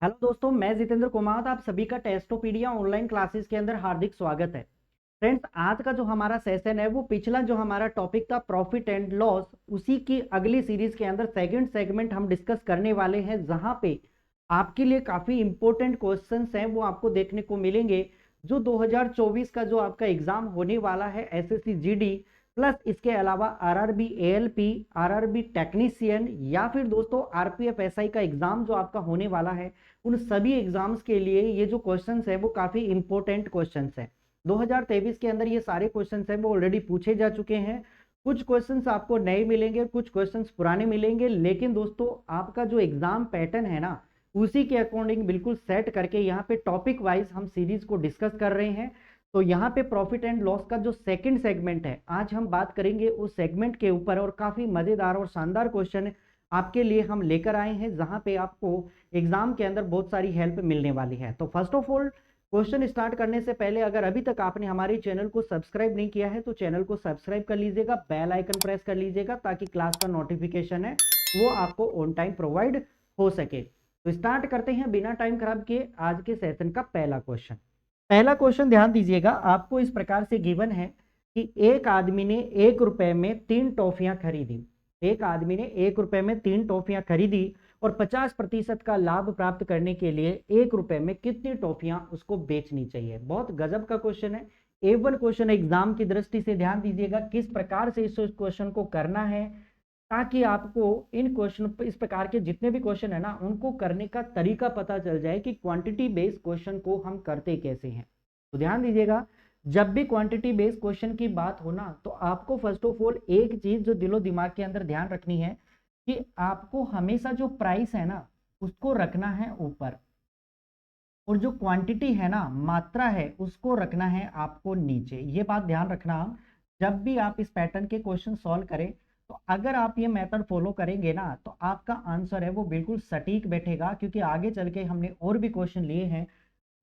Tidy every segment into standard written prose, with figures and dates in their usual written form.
Hello दोस्तों, मैं जितेंद्र कुमार। आप सभी का टेस्टोपीडिया ऑनलाइन क्लासेस के अंदर हार्दिक स्वागत है। फ्रेंड्स, आज का जो हमारा सेशन है वो पिछला जो हमारा टॉपिक था प्रॉफिट एंड लॉस, उसी की अगली सीरीज के अंदर सेकंड सेगमेंट हम डिस्कस करने वाले हैं, जहां पे आपके लिए काफी इंपॉर्टेंट क्वेश्चंस हैं वो आपको देखने को मिलेंगे। जो 2024 का जो आपका एग्जाम होने वाला है एसएससी जीडी, प्लस इसके अलावा आरआरबी एएलपी, आरआरबी टेक्नीशियन, या फिर दोस्तों आरपीएफ एसआई का एग्जाम जो आपका होने वाला है, उन सभी एग्जाम्स के लिए ये जो क्वेश्चंस है वो काफी इंपॉर्टेंट क्वेश्चंस है। 2023 के अंदर ये सारे क्वेश्चंस हैं वो ऑलरेडी पूछे जा चुके हैं। कुछ क्वेश्चंस आपको नए मिलेंगे, कुछ क्वेश्चंस पुराने मिलेंगे, लेकिन दोस्तों आपका जो एग्जाम पैटर्न है ना, उसी के अकॉर्डिंग बिल्कुल सेट करके यहाँ पे टॉपिक वाइज हम सीरीज को डिस्कस कर रहे हैं। तो यहाँ पे प्रॉफिट एंड लॉस का जो सेकंड सेगमेंट है, आज हम बात करेंगे उस सेगमेंट के ऊपर, और काफी मजेदार और शानदार क्वेश्चन आपके लिए हम लेकर आए हैं, जहां पे आपको एग्जाम के अंदर बहुत सारी हेल्प मिलने वाली है। तो first of all, question start करने से पहले अगर अभी तक आपने हमारे चैनल को सब्सक्राइब नहीं किया है तो चैनल को सब्सक्राइब कर लीजिएगा, बेल आइकन प्रेस कर लीजिएगा, ताकि क्लास का नोटिफिकेशन है वो आपको ऑन टाइम प्रोवाइड हो सके। तो स्टार्ट करते हैं बिना टाइम खराब किए आज के सेशन का पहला क्वेश्चन। पहला क्वेश्चन ध्यान दीजिएगा, आपको इस प्रकार से गिवन है कि एक आदमी ने 1 रुपए में 3 टॉफियां खरीदी। एक आदमी ने 1 रुपए में 3 टॉफियां खरीदी और 50% का लाभ प्राप्त करने के लिए 1 रुपए में कितनी टॉफियां उसको बेचनी चाहिए। बहुत गजब का क्वेश्चन है, A1 क्वेश्चन। एग्जाम की दृष्टि से ध्यान दीजिएगा किस प्रकार से इस क्वेश्चन को करना है, ताकि आपको इन क्वेश्चन, इस प्रकार के जितने भी क्वेश्चन है ना, उनको करने का तरीका पता चल जाए कि क्वांटिटी बेस्ड क्वेश्चन को हम करते कैसे हैं। तो ध्यान दीजिएगा, जब भी क्वांटिटी बेस्ड क्वेश्चन की बात हो ना, तो आपको फर्स्ट ऑफ ऑल एक चीज जो दिलो दिमाग के अंदर ध्यान रखनी है कि आपको हमेशा जो प्राइस है ना उसको रखना है ऊपर, और जो क्वांटिटी है ना, मात्रा है, उसको रखना है आपको नीचे। ये बात ध्यान रखना। जब भी आप इस पैटर्न के क्वेश्चन सॉल्व करें, तो अगर आप ये मेथड फॉलो करेंगे ना, तो आपका आंसर है वो बिल्कुल सटीक बैठेगा, क्योंकि आगे चल के हमने और भी क्वेश्चन लिए हैं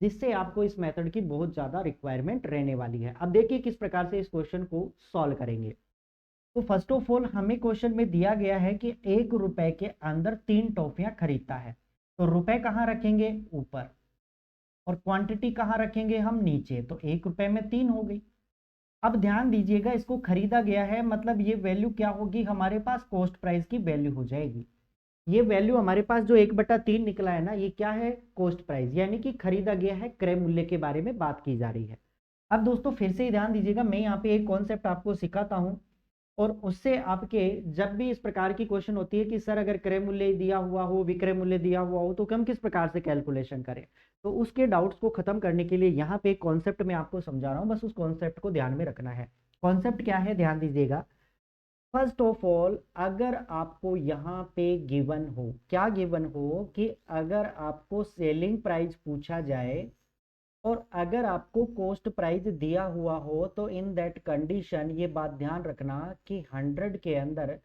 जिससे आपको इस मेथड की बहुत ज्यादा रिक्वायरमेंट रहने वाली है। अब देखिए किस प्रकार से इस क्वेश्चन को सॉल्व करेंगे। तो फर्स्ट ऑफ ऑल हमें क्वेश्चन में दिया गया है कि 1 रुपए के अंदर 3 टॉफियां खरीदता है, तो रुपए कहाँ रखेंगे? ऊपर, और क्वांटिटी कहाँ रखेंगे हम? नीचे। तो 1 रुपए में 3 हो गई। अब ध्यान दीजिएगा, इसको खरीदा गया है, मतलब ये वैल्यू क्या होगी हमारे पास? कॉस्ट प्राइस की वैल्यू हो जाएगी। ये वैल्यू हमारे पास जो 1/3 निकला है ना, ये क्या है? कॉस्ट प्राइस, यानी कि खरीदा गया है, क्रय मूल्य के बारे में बात की जा रही है। अब दोस्तों फिर से ध्यान दीजिएगा, मैं यहाँ पे एक कॉन्सेप्ट आपको सिखाता हूँ, और उससे आपके जब भी इस प्रकार की क्वेश्चन होती है कि सर अगर क्रय मूल्य दिया हुआ हो, विक्रय मूल्य दिया हुआ हो, तो हम किस प्रकार से कैलकुलेशन करें, तो उसके डाउट्स को खत्म करने के लिए यहाँ पे एक कॉन्सेप्ट मैं आपको समझा रहा हूँ, बस उस कॉन्सेप्ट को ध्यान में रखना है। कॉन्सेप्ट क्या है, ध्यान दीजिएगा। फर्स्ट ऑफ ऑल, अगर आपको यहाँ पे गिवन हो, क्या गिवन हो कि अगर आपको सेलिंग प्राइस पूछा जाए और अगर आपको कॉस्ट प्राइस दिया हुआ हो, तो इन दैट कंडीशन ये बात ध्यान रखना कि 100 के अंदर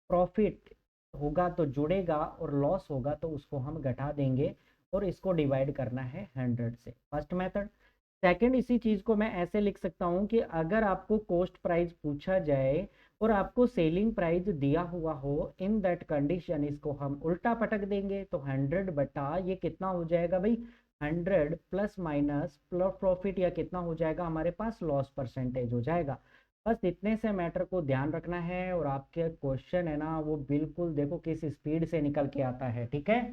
प्रॉफिट होगा तो जुड़ेगा, और लॉस होगा तो उसको हम घटा देंगे, और इसको डिवाइड करना है 100 से। First method. सेकंड, इसी चीज को मैं ऐसे लिख सकता हूं कि अगर आपको कॉस्ट प्राइस पूछा जाए और आपको सेलिंग प्राइस दिया हुआ हो, इन दैट कंडीशन इसको हम उल्टा पटक देंगे, तो 100 बटा ये कितना हो जाएगा भाई? 100 प्लस माइनस प्रॉफिट, या कितना हो जाएगा हमारे पास? लॉस परसेंटेज हो जाएगा। बस इतने से मैटर को ध्यान रखना है, और आपके क्वेश्चन है ना वो बिल्कुल देखो किस स्पीड से निकल के आता है। ठीक है,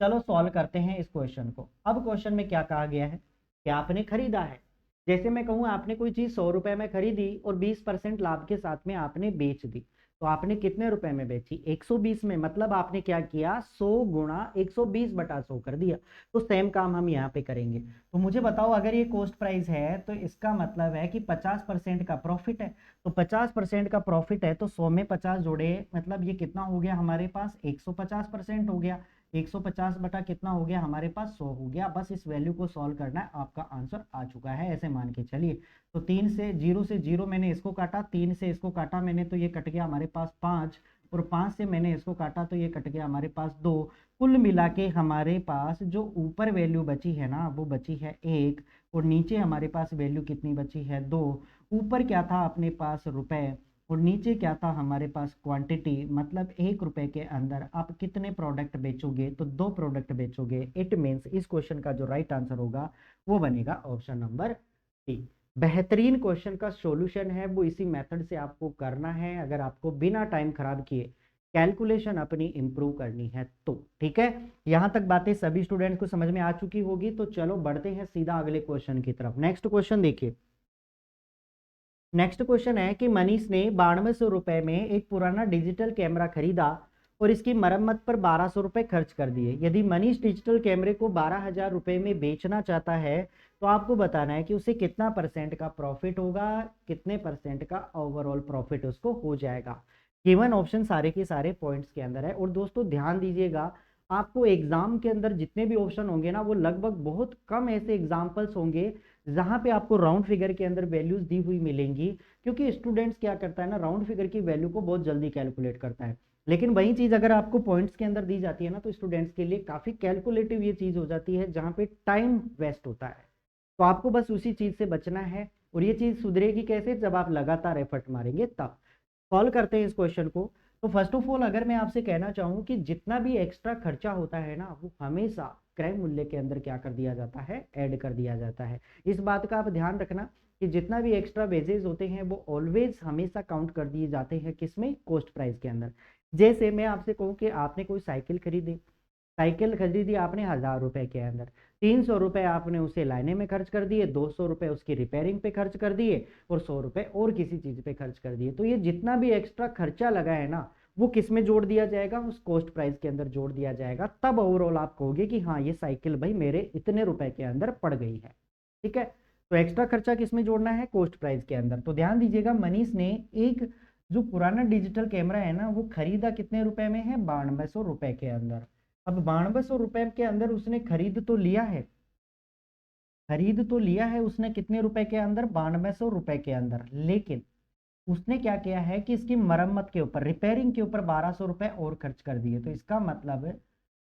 चलो सॉल्व करते हैं इस क्वेश्चन को। अब क्वेश्चन में क्या कहा गया है कि आपने खरीदा है, जैसे मैं कहूँ आपने कोई चीज 100 रुपए में खरीदी और 20% लाभ के साथ में आपने बेच दी, तो आपने कितने रुपए में बेची? 120 में। मतलब आपने क्या किया? 100 गुणा 120/100 कर दिया। तो सेम काम हम यहाँ पे करेंगे। तो मुझे बताओ, अगर ये कॉस्ट प्राइस है तो इसका मतलब है कि 50% का प्रॉफिट है, तो 50% का प्रॉफिट है तो 100 में 50 जोड़े, मतलब ये कितना हो गया हमारे पास? 150% हो गया। 150 बटा कितना हो गया हमारे पास? 100 हो गया। बस इस वैल्यू को सॉल्व करना है, आपका आंसर आ चुका है, ऐसे मान के चलिए। तो 3 से 0 मैंने इसको काटा, 3 से इसको काटा मैंने, तो ये कट गया हमारे पास 5, और 5 से मैंने इसको काटा तो ये कट गया हमारे पास 2। कुल मिला के हमारे पास जो ऊपर वैल्यू बची है ना, वो बची है 1, और नीचे हमारे पास वैल्यू कितनी बची है? 2। ऊपर क्या था अपने पास? रुपए, और नीचे क्या था हमारे पास, क्वांटिटी, मतलब 1 रुपए के अंदर आप कितने प्रोडक्ट बेचोगे, तो 2 प्रोडक्ट बेचोगे। इट मीन्स इस क्वेश्चन का जो राइट आंसर होगा वो बनेगा ऑप्शन नंबर डी। बेहतरीन क्वेश्चन का सॉल्यूशन है वो इसी मेथड से आपको करना है, अगर आपको बिना टाइम खराब किए कैलकुलेशन अपनी इंप्रूव करनी है तो। ठीक है, यहां तक बातें सभी स्टूडेंट को समझ में आ चुकी होगी। तो चलो बढ़ते हैं सीधा अगले क्वेश्चन की तरफ। नेक्स्ट क्वेश्चन देखिए। नेक्स्ट क्वेश्चन है कि मनीष ने 9200 रुपए में एक पुराना डिजिटल कैमरा खरीदा और इसकी मरम्मत पर 1200 रुपए खर्च कर दिए। यदि मनीष डिजिटल कैमरे को 12,000 रुपए में बेचना चाहता है तो आपको बताना है कि उसे कितना परसेंट का प्रॉफिट होगा, कितने परसेंट का ओवरऑल प्रॉफिट उसको हो जाएगा। गिवन ऑप्शन सारे के सारे पॉइंट्स के अंदर है। और दोस्तों ध्यान दीजिएगा, आपको एग्जाम के अंदर जितने भी ऑप्शन होंगे ना, वो लगभग बहुत कम ऐसे एग्जाम्पल्स होंगे जहां पे आपको राउंड फिगर के अंदर वैल्यूज दी हुई मिलेंगी, क्योंकि स्टूडेंट्स क्या करता है ना, राउंड फिगर की वैल्यू को बहुत जल्दी कैलकुलेट करता है। लेकिन वही चीज अगर आपको पॉइंट्स के अंदर दी जाती है ना, तो स्टूडेंट्स के लिए काफी कैलकुलेटिव ये चीज हो जाती है, जहां पे टाइम वेस्ट होता है। तो आपको बस उसी चीज से बचना है। और ये चीज सुधरेगी कैसे, जब आप लगातार एफर्ट मारेंगे तब। सॉल्व करते हैं इस क्वेश्चन को। तो फर्स्ट ऑफ ऑल अगर मैं आपसे कहना चाहूँ कि जितना भी एक्स्ट्रा खर्चा होता है ना, वो हमेशा क्रय मूल्य के अंदर क्या कर दिया जाता है, ऐड कर दिया जाता है। इस बात का आप ध्यान रखना कि जितना भी एक्स्ट्रा वेजेस होते हैं वो ऑलवेज हमेशा काउंट कर दिए जाते हैं, किसमें, कॉस्ट प्राइस के अंदर। जैसे मैं आपसे कहूँ कि आपने कोई साइकिल खरीदी आपने 1,000 रुपए के अंदर, 300 रुपए आपने उसे लाने में खर्च कर दिए, 200 रुपए उसकी रिपेयरिंग पे खर्च कर दिए, और 100 रुपए और किसी चीज पे खर्च कर दिए। तो ये जितना भी एक्स्ट्रा खर्चा लगा है ना, वो किस में जोड़ दिया जाएगा, उस कॉस्ट प्राइस के अंदर जोड़ दिया जाएगा। तब ओवरऑल आप कहोगे कि हाँ ये साइकिल भाई मेरे इतने रुपए के अंदर पड़ गई है। ठीक है, तो एक्स्ट्रा खर्चा किस में जोड़ना है, कॉस्ट प्राइस के अंदर। तो ध्यान दीजिएगा, मनीष ने एक जो पुराना डिजिटल कैमरा है ना, वो खरीदा कितने रुपए में है, 9200 रुपए के अंदर। अब 9200 रुपए के अंदर उसने खरीद तो लिया है उसने कितने रुपए के अंदर, 9200 रुपए के अंदर। लेकिन उसने क्या किया है कि इसकी मरम्मत के ऊपर, रिपेयरिंग के ऊपर 1200 रुपए और खर्च कर दिए। तो इसका मतलब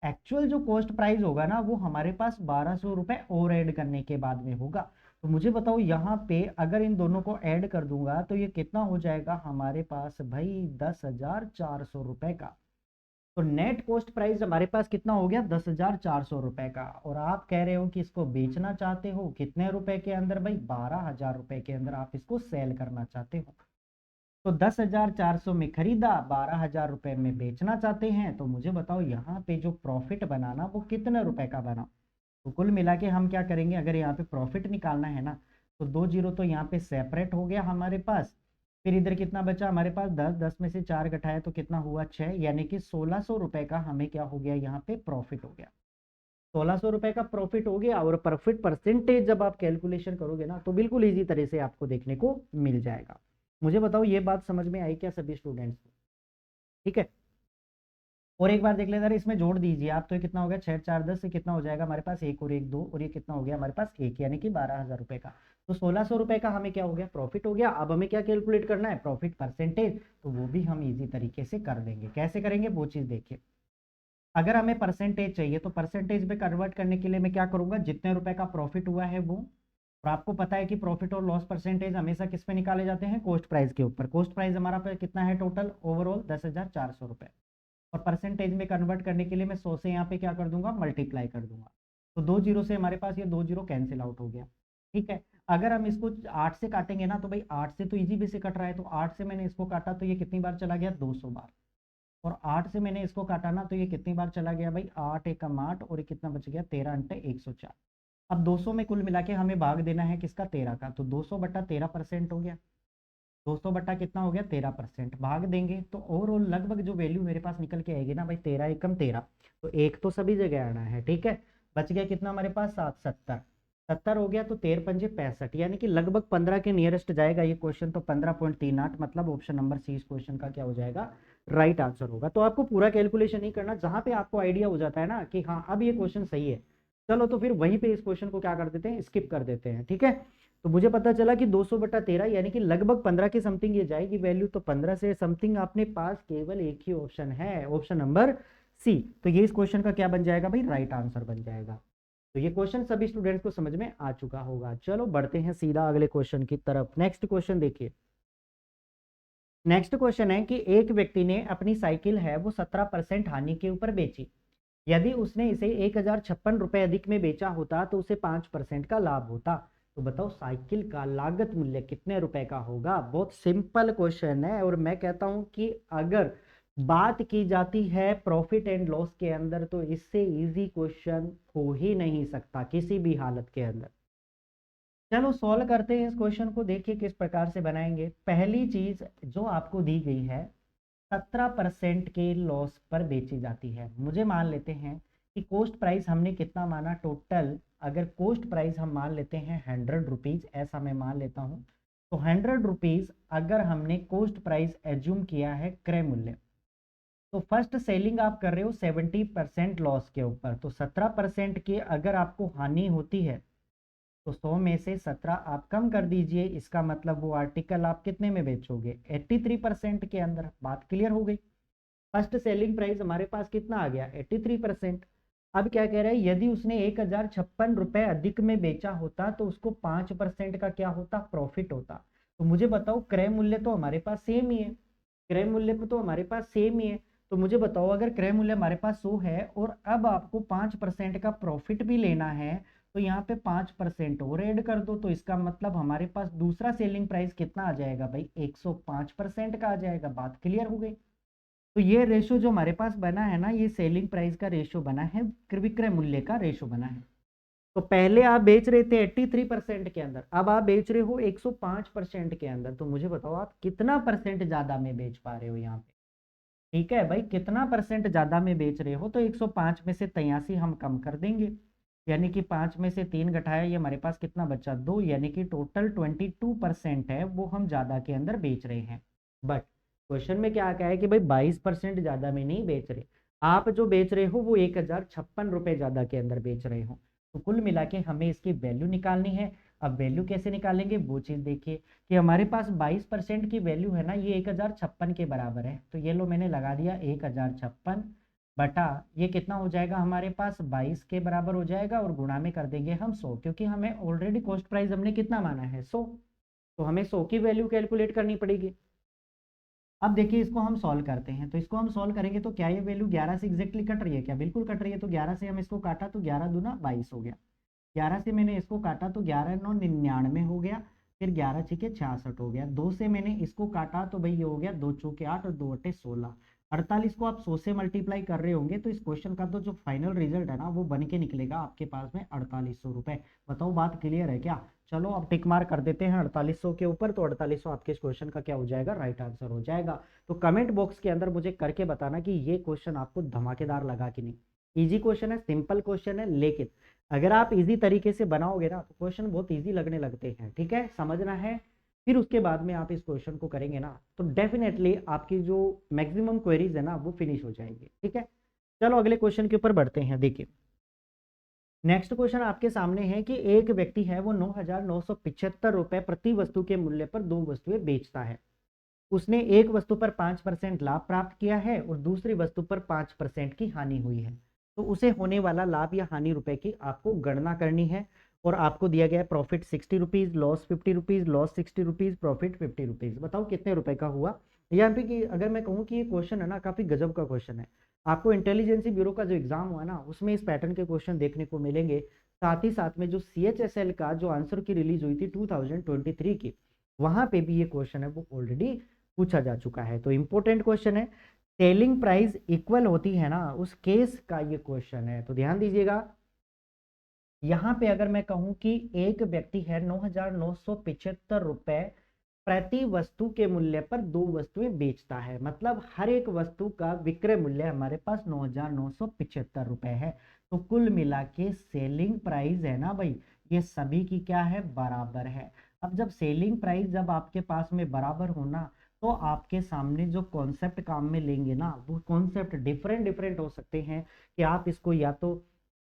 एक्चुअल जो कॉस्ट प्राइस होगा ना, वो हमारे पास 1200 रुपए और ऐड करने के बाद में होगा। तो मुझे बताओ यहाँ पे अगर इन दोनों को ऐड कर दूंगा तो ये कितना हो जाएगा हमारे पास भाई, 10,400 रुपए का। तो नेट कॉस्ट प्राइस हमारे पास कितना हो गया, 10,400 रुपए का। और आप कह रहे हो कि इसको बेचना चाहते हो कितने रुपए के अंदर भाई, 12,000 रुपए के अंदर आप इसको सेल करना चाहते हो। तो 10,400 में खरीदा, 12,000 रुपए में बेचना चाहते हैं। तो मुझे बताओ यहाँ पे जो प्रॉफिट बनाना वो कितने रुपए का बना। तो कुल मिला के हम क्या करेंगे, अगर यहाँ पे प्रॉफिट निकालना है ना, तो 2 जीरो तो यहाँ पे सेपरेट हो गया हमारे पास। फिर इधर कितना बचा हमारे पास, 10, 10 में से 4 घटाया तो कितना हुआ, 6, यानी कि 1,600 रुपए का हमें क्या हो गया, यहाँ पे प्रॉफिट हो गया। 1,600 रुपए का प्रॉफिट हो गया। और प्रॉफिट परसेंटेज जब आप कैलकुलेशन करोगे ना, तो बिल्कुल इजी तरह से आपको देखने को मिल जाएगा। मुझे बताओ ये बात समझ में आई क्या सभी स्टूडेंट्स को। ठीक है, और एक बार देख लेते हैं, इसमें जोड़ दीजिए आप। तो ये कितना हो गया, 6 4 10 से कितना हो जाएगा हमारे पास, 1 और 1 2, और ये कितना हो गया हमारे पास 1, यानी कि 12,000 रुपए का। तो 1,600 रुपए का हमें क्या हो गया, प्रॉफिट हो गया। अब हमें क्या कैलकुलेट करना है, प्रॉफिट परसेंटेज। तो वो भी हम इजी तरीके से कर देंगे। कैसे करेंगे वो चीज देखिए। अगर हमें परसेंटेज चाहिए तो परसेंटेज में कन्वर्ट करने के लिए मैं क्या करूंगा, जितने रुपए का प्रॉफिट हुआ है वो, और आपको पता है कि प्रॉफिट और लॉस परसेंटेज हमेशा किस पे निकाले जाते हैं, कॉस्ट प्राइस के ऊपर। कॉस्ट प्राइस हमारा पे कितना है टोटल ओवरऑल, 10,400 रुपए। और परसेंटेज में कन्वर्ट करने के लिए मैं 100 से यहाँ पे क्या कर दूंगा, मल्टीप्लाई कर दूंगा। तो 2 जीरो से हमारे पास ये 2 जीरो कैंसिल आउट हो गया। ठीक है, अगर हम इसको 8 से काटेंगे ना, तो भाई 8 से तो इजी वे से कट रहा है, तो 8 से मैंने इसको काटा तो ये कितनी बार चला गया, 200 बार। और 8 से मैंने इसको काटा ना, तो ये कितनी बार चला गया भाई, 8 एकम 8, और ये कितना बच गया, 13 अंटे 104। अब 200 में कुल मिला के हमें भाग देना है किसका, 13 का। तो 200 बटा 13% हो गया। 200 बटा कितना हो गया, 13%। भाग देंगे तो ओवरऑल लगभग जो वैल्यू मेरे पास निकल के आएगी ना भाई, 13 एकम 13। तो एक तो सभी जगह आना है। ठीक है, बच गया कितना हमारे पास, 70। 70 हो गया, तो 13 पंजे 65, यानी कि लगभग 15 के नियरेस्ट जाएगा ये क्वेश्चन। तो 15.38, मतलब ऑप्शन नंबर सी इस क्वेश्चन का क्या हो जाएगा, राइट आंसर होगा। तो आपको पूरा कैलकुलेशन नहीं करना, जहां पे आपको आइडिया हो जाता है ना कि हाँ अब ये क्वेश्चन सही है, चलो तो फिर वहीं पे इस क्वेश्चन को क्या कर देते हैं, स्किप कर देते हैं। ठीक है, तो मुझे पता चला कि 200 बटा 13, यानी कि लगभग 15 के समथिंग ये जाएगी वैल्यू। तो 15 से समथिंग अपने पास केवल एक ही ऑप्शन है, ऑप्शन नंबर सी। तो ये इस क्वेश्चन का क्या बन जाएगा भाई, राइट आंसर बन जाएगा। तो ये क्वेश्चन सभी स्टूडेंट्स को समझ में आ चुका होगा। चलो बढ़ते हैं सीधा अगले क्वेश्चन की तरफ। नेक्स्ट क्वेश्चन देखिए। नेक्स्ट क्वेश्चन है कि एक व्यक्ति ने अपनी साइकिल है वो 17% हानि के ऊपर बेची। यदि उसने इसे 1056 रुपए अधिक में बेचा होता तो उसे 5% का लाभ होता। तो बताओ साइकिल का लागत मूल्य कितने रुपए का होगा। बहुत सिंपल क्वेश्चन है और मैं कहता हूं कि अगर बात की जाती है प्रॉफिट एंड लॉस के अंदर तो इससे इजी क्वेश्चन हो ही नहीं सकता किसी भी हालत के अंदर। चलो सॉल्व करते हैं इस क्वेश्चन को। देखिए किस प्रकार से बनाएंगे। पहली चीज जो आपको दी गई है 17% के लॉस पर बेची जाती है। मुझे मान लेते हैं कि कोस्ट प्राइस हमने कितना माना टोटल। अगर कोस्ट प्राइस हम मान लेते हैं 100 रुपीज, ऐसा मैं मान लेता हूं। तो 100 रुपीज अगर हमने कोस्ट प्राइस एज्यूम किया है क्रय मूल्य, तो फर्स्ट सेलिंग आप कर रहे हो 70% लॉस के ऊपर। तो 17% की अगर आपको हानि होती है तो 100 में से 17 आप कम कर दीजिए। इसका मतलब वो आर्टिकल आप कितने में बेचोगे 83% के अंदर। बात क्लियर हो गई। फर्स्ट सेलिंग प्राइस हमारे पास कितना आ गया 83%। अब क्या कह रहा है यदि उसने 1056 रुपए अधिक में बेचा होता तो उसको 5% का क्या होता प्रॉफिट होता। तो मुझे बताओ क्रय मूल्य तो हमारे पास सेम ही है, क्रय मूल्य तो हमारे पास सेम ही है। तो मुझे बताओ अगर क्रय मूल्य हमारे पास 100 है और अब आपको 5% का प्रॉफिट भी लेना है तो यहाँ पे 5% और ऐड कर दो। तो इसका मतलब हमारे पास दूसरा सेलिंग प्राइस कितना आ जाएगा भाई 105% का आ जाएगा। बात क्लियर हो गई। तो ये रेशो जो हमारे पास बना है ना, ये सेलिंग प्राइस का रेशो बना है, विक्रय मूल्य का रेशो बना है। तो पहले आप बेच रहे थे 83% के अंदर, अब आप बेच रहे हो 105% के अंदर। तो मुझे बताओ आप कितना परसेंट ज्यादा में बेच पा रहे हो यहाँ पे। ठीक है भाई, कितना परसेंट ज्यादा में बेच रहे हो। तो 105 में से 83 हम कम कर देंगे, यानी कि 5 में से 3 घटाया, ये हमारे पास कितना बचा 2, यानी कि टोटल 22% है वो हम ज्यादा के अंदर बेच रहे हैं। बट क्वेश्चन में क्या क्या है कि भाई 22% ज्यादा में नहीं बेच रहे, आप जो बेच रहे हो वो 1056 रुपए ज्यादा के अंदर बेच रहे हो। तो कुल मिला के हमें इसकी वैल्यू निकालनी है। अब वैल्यू कैसे निकालेंगे वो चीज देखिए कि हमारे पास 22% की वैल्यू है ना, ये 1056 के बराबर है। तो ये लो मैंने लगा दिया 1056 बटा ये कितना हो जाएगा हमारे पास 22 के बराबर हो जाएगा और गुणा में कर देंगे हम 100, क्योंकि हमें ऑलरेडी कॉस्ट प्राइस हमने कितना माना है 100। तो हमें 100 की वैल्यू कैलकुलेट करनी पड़ेगी। अब देखिए इसको हम सॉल्व करते हैं। तो इसको हम सॉल्व करेंगे तो क्या ये वैल्यू 11 से एग्जैक्टली कट रही है क्या, बिल्कुल कट रही है। तो 11 से हम इसको काटा तो 11 दूना 22 हो गया। 11 से मैंने इसको काटा तो 11 9 99 हो गया। फिर 11 छीके 66 हो गया। 2 से मैंने इसको काटा तो भाई ये हो गया 2 चौके 8 और 2 अट्ठे 16। 48 को आप 100 से मल्टीप्लाई कर रहे होंगे तो इस क्वेश्चन का तो जो फाइनल रिजल्ट है ना वो बन के निकलेगा आपके पास में 4800 रुपए। बताओ बात क्लियर है क्या। चलो अब टिक मार्क कर देते हैं 4800 के ऊपर। तो 4800 आपके इस क्वेश्चन का क्या हो जाएगा राइट आंसर हो जाएगा। तो कमेंट बॉक्स के अंदर मुझे करके बताना कि ये क्वेश्चन आपको धमाकेदार लगा कि नहीं। इजी क्वेश्चन है, सिंपल क्वेश्चन है, लेकिन अगर आप इजी तरीके से बनाओगे ना तो क्वेश्चन बहुत इजी लगने लगते हैं। ठीक है, समझना है। फिर उसके बाद में आप इस क्वेश्चन को करेंगे ना तो डेफिनेटली आपकी जो मैक्सिमम क्वेरीज है ना वो फिनिश हो जाएगी। ठीक है, चलो अगले क्वेश्चन के ऊपर बढ़ते हैं। देखिए नेक्स्ट क्वेश्चन आपके सामने है कि एक व्यक्ति है वो 9,975 रुपए प्रति वस्तु के मूल्य पर दो वस्तुएं बेचता है। उसने एक वस्तु पर 5% लाभ प्राप्त किया है और दूसरी वस्तु पर 5% की हानि हुई है। तो उसे होने वाला लाभ या हानि रुपए की आपको गणना करनी है। और आपको दिया गया है profit 60 rupees, loss 50 rupees, loss 60 rupees, profit 50 rupees. बताओ कितने रुपए का हुआ। यहाँ पे कि अगर मैं कहूँ कि ये क्वेश्चन है ना काफी गजब का क्वेश्चन है। आपको इंटेलिजेंसी ब्यूरो का जो एग्जाम हुआ ना उसमें इस पैटर्न के क्वेश्चन देखने को मिलेंगे। साथ ही साथ में जो CHSL का जो आंसर की रिलीज हुई थी 2023 की, वहां पे भी ये क्वेश्चन है वो ऑलरेडी पूछा जा चुका है। तो इंपॉर्टेंट क्वेश्चन है, सेलिंग प्राइस इक्वल होती है ना उस केस का ये क्वेश्चन है। तो ध्यान दीजिएगा, यहां पे अगर मैं कहूं कि एक व्यक्ति है 9,975 रुपए प्रति वस्तु के मूल्य पर दो वस्तुएं बेचता है, मतलब हर एक वस्तु का विक्रय मूल्य हमारे पास 9,975 रुपए है। तो कुल मिला के सेलिंग प्राइस है ना भाई, ये सभी की क्या है बराबर है। अब जब सेलिंग प्राइस जब आपके पास में बराबर होना तो आपके सामने जो कॉन्सेप्ट काम में लेंगे ना वो कॉन्सेप्ट डिफरेंट डिफरेंट हो सकते हैं। कि आप इसको या तो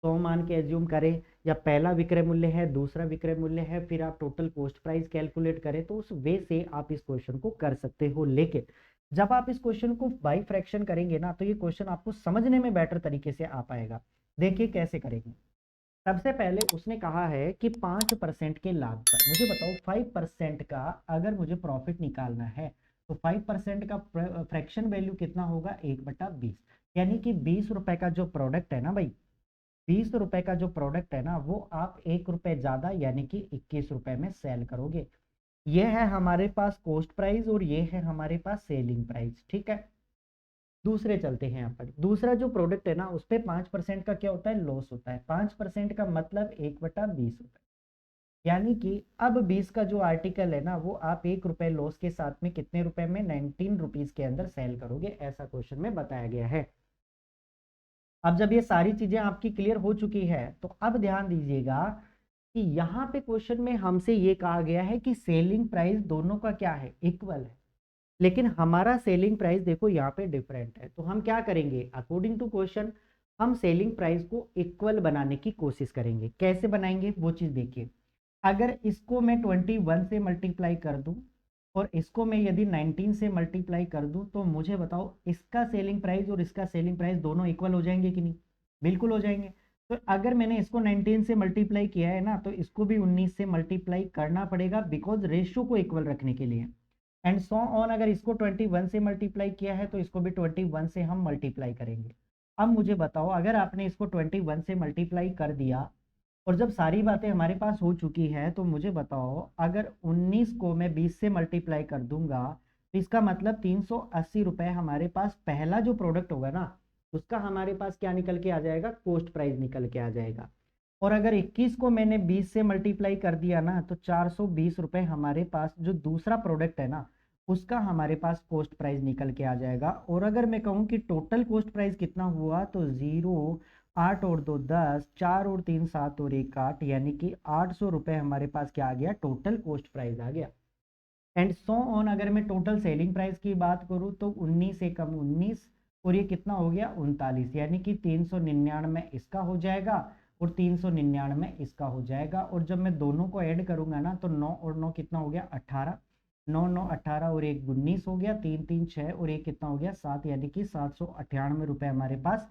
100 मान के एज्यूम करें, या पहला विक्रय मूल्य है दूसरा विक्रय मूल्य है, फिर आप टोटल कॉस्ट प्राइस कैलकुलेट करें। तो उस वे से आप इस क्वेश्चन को कर सकते हो। लेकिन जब आप इस क्वेश्चन को बाई फ्रैक्शन करेंगे ना तो ये क्वेश्चन आपको समझने में बेटर तरीके से आ पाएगा। देखिए कैसे करेंगे। सबसे पहले उसने कहा है कि 5% के लाभ पर, मुझे बताओ 5% का अगर मुझे प्रॉफिट निकालना है तो 5% का फ्रैक्शन वैल्यू कितना होगा 1/20, यानी कि 20 रुपए का जो प्रोडक्ट है ना भाई, 20 रुपए का जो प्रोडक्ट है ना वो आप 1 रुपए ज्यादा यानी कि 21 रुपए में सेल करोगे। ये है हमारे पास कॉस्ट प्राइस और ये है हमारे पास सेलिंग प्राइस, ठीक है। दूसरे चलते हैं यहाँ पर, दूसरा जो प्रोडक्ट है ना उस पे 5% का क्या होता है, लॉस होता है। 5% का मतलब 1/20 रुपए, यानी कि अब 20 का जो आर्टिकल है ना वो आप 1 रुपए लॉस के साथ में कितने रुपए में, 19 रुपीज के अंदर सेल करोगे, ऐसा क्वेश्चन में बताया गया है। अब जब ये सारी चीजें आपकी क्लियर हो चुकी है तो अब ध्यान दीजिएगा कि यहाँ पे क्वेश्चन में हमसे ये कहा गया है कि सेलिंग प्राइस दोनों का क्या है, इक्वल है, लेकिन हमारा सेलिंग प्राइस देखो यहाँ पे डिफरेंट है। तो हम क्या करेंगे, अकॉर्डिंग टू क्वेश्चन हम सेलिंग प्राइस को इक्वल बनाने की कोशिश करेंगे। कैसे बनाएंगे वो चीज देखिए। अगर इसको मैं 21 से मल्टीप्लाई कर दूं और इसको मैं यदि 19 से मल्टीप्लाई कर दूं तो मुझे बताओ इसका सेलिंग प्राइस और इसका सेलिंग प्राइस दोनों इक्वल हो जाएंगे कि नहीं, बिल्कुल हो जाएंगे। तो अगर मैंने इसको 19 से मल्टीप्लाई किया है ना तो इसको भी 19 से मल्टीप्लाई करना पड़ेगा, बिकॉज रेशियो को इक्वल रखने के लिए। एंड सो ऑन, अगर इसको 21 से मल्टीप्लाई किया है तो इसको भी 21 से हम मल्टीप्लाई करेंगे। अब मुझे बताओ अगर आपने इसको 21 से मल्टीप्लाई कर दिया और जब सारी बातें हमारे पास हो चुकी है तो मुझे बताओ अगर 19 को मैं 20 से मल्टीप्लाई कर दूंगा तो इसका मतलब 380 रुपए हमारे पास पहला जो प्रोडक्ट होगा ना उसका हमारे पास क्या निकल के आ जाएगा, कॉस्ट प्राइस निकल के आ जाएगा। और अगर 21 को मैंने 20 से मल्टीप्लाई कर दिया ना तो 420 रुपए हमारे पास जो दूसरा प्रोडक्ट है ना उसका हमारे पास कॉस्ट प्राइस निकल के आ जाएगा। और अगर मैं कहूँ कि टोटल कॉस्ट प्राइस कितना हुआ तो 0, 8 और 2 10, 4 और 3 7 और 1 8, यानी कि 800 रुपए हमारे पास क्या आ गया, टोटल कॉस्ट प्राइस आ गया। एंड सो ऑन, अगर मैं टोटल सेलिंग प्राइस की बात करूं तो 19 से कम 19 और ये कितना हो गया 39, यानी कि 399 इसका हो जाएगा और 399 इसका हो जाएगा। और जब मैं दोनों को ऐड करूंगा ना तो 9 और 9 कितना हो गया 18, 9 9 18 और 1 19 हो गया, 3 3 6 और 1 कितना हो गया 7, यानी कि 798 रुपए हमारे पास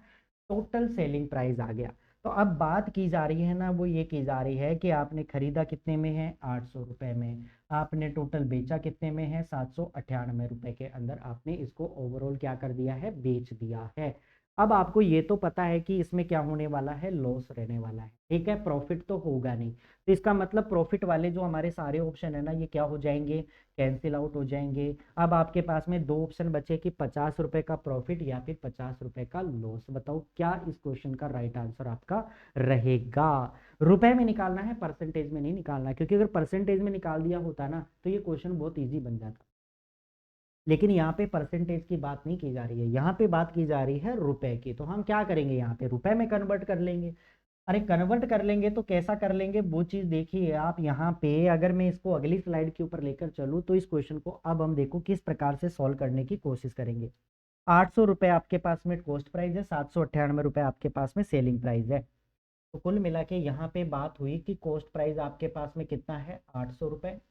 टोटल सेलिंग प्राइस आ गया। तो अब बात की जा रही है ना वो ये की जा रही है कि आपने खरीदा कितने में है, 800 रुपए में, आपने टोटल बेचा कितने में है, 798 रुपए के अंदर आपने इसको ओवरऑल क्या कर दिया है, बेच दिया है। अब आपको ये तो पता है कि इसमें क्या होने वाला है, लॉस रहने वाला है, ठीक है, प्रॉफिट तो होगा नहीं। तो इसका मतलब प्रॉफिट वाले जो हमारे सारे ऑप्शन है ना ये क्या हो जाएंगे, कैंसिल आउट हो जाएंगे। अब आपके पास में दो ऑप्शन बचे कि 50 रुपए का प्रॉफिट या फिर 50 रुपए का लॉस। बताओ क्या इस क्वेश्चन का राइट आंसर आपका रहेगा। रुपए में निकालना है, परसेंटेज में नहीं निकालना, क्योंकि अगर परसेंटेज में निकाल दिया होता ना तो ये क्वेश्चन बहुत इजी बन जाता। लेकिन यहाँ पे परसेंटेज की बात नहीं की जा रही है, यहाँ पे बात की जा रही है रुपए की। तो हम क्या करेंगे, यहाँ पे रुपए में कन्वर्ट कर लेंगे। अरे कन्वर्ट कर लेंगे तो कैसा कर लेंगे वो चीज देखिए आप यहाँ पे। अगर मैं इसको अगली स्लाइड के ऊपर लेकर चलूँ तो इस क्वेश्चन को अब हम देखो किस प्रकार से सॉल्व करने की कोशिश करेंगे। 800 रुपए आपके पास में कॉस्ट प्राइस है, 798 रुपए आपके पास में सेलिंग प्राइस है। तो कुल मिला के यहाँ पे बात हुई कि कॉस्ट प्राइस आपके पास में कितना है, 800 रुपए,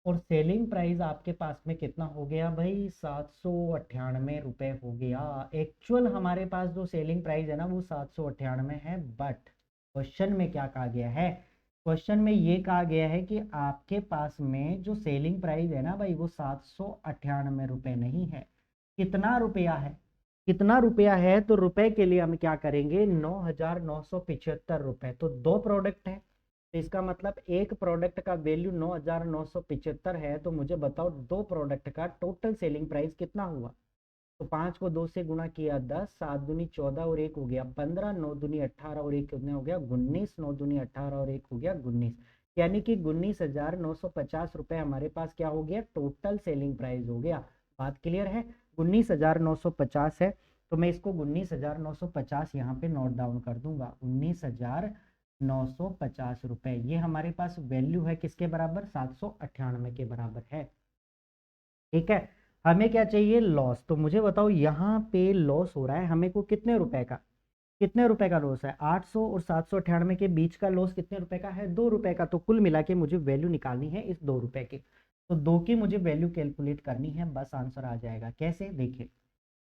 और सेलिंग प्राइस आपके पास में कितना हो गया भाई, 798 रुपए हो गया। एक्चुअल हमारे पास जो सेलिंग प्राइस है ना वो 798 है, बट क्वेश्चन में क्या कहा गया है, क्वेश्चन में ये कहा गया है कि आपके पास में जो सेलिंग प्राइस है ना भाई वो 798 रुपए नहीं है। कितना रुपया है, कितना रुपया है, तो रुपए के लिए हम क्या करेंगे, 9,975 रुपए। तो दो प्रोडक्ट है तो इसका मतलब एक प्रोडक्ट का वैल्यू 9,975 है। तो मुझे बताओ दो प्रोडक्ट का टोटल सेलिंग प्राइस कितना हुआ। तो 5 को 2 से गुणा किया 10, 7 दूनी 14 और 1 हो गया 15, 9 दूनी 18 और 1 कितने हो गया 19, 9 दूनी 18 और 1 हो गया 19, यानी कि 19,950 रुपए हमारे पास क्या हो गया, टोटल सेलिंग प्राइस हो गया। बात क्लियर है, 19,950 है। तो मैं इसको 19,950 यहाँ पे नोट डाउन कर दूंगा, 19,950 रुपए ये हमारे पास वैल्यू है किसके बराबर, 798 के बराबर है, ठीक है। हमें क्या चाहिए, लॉस। तो मुझे बताओ यहाँ पे लॉस हो रहा है हमें को कितने रुपए का, कितने रुपए का लॉस है, 800 और 798 के बीच का लॉस कितने रुपए का है, 2 रुपए का। तो कुल मिला के मुझे वैल्यू निकालनी है इस 2 रुपए की। तो दो की मुझे वैल्यू कैलकुलेट करनी है, बस आंसर आ जाएगा। कैसे, देखिए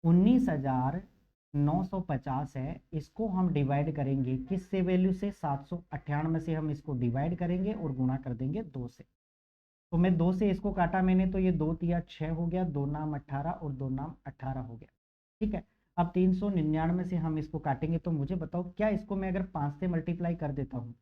19,950 है, इसको हम डिवाइड करेंगे किससे, वैल्यू से 798 से हम इसको डिवाइड करेंगे और गुणा कर देंगे 2 से। तो मैं 2 से इसको काटा मैंने, तो ये 2 तिया 6 हो गया, 2 नाम 18 और 2 नाम 18 हो गया। ठीक है, अब 399 से हम इसको काटेंगे, तो मुझे बताओ क्या इसको मैं अगर 5 से मल्टीप्लाई कर देता हूँ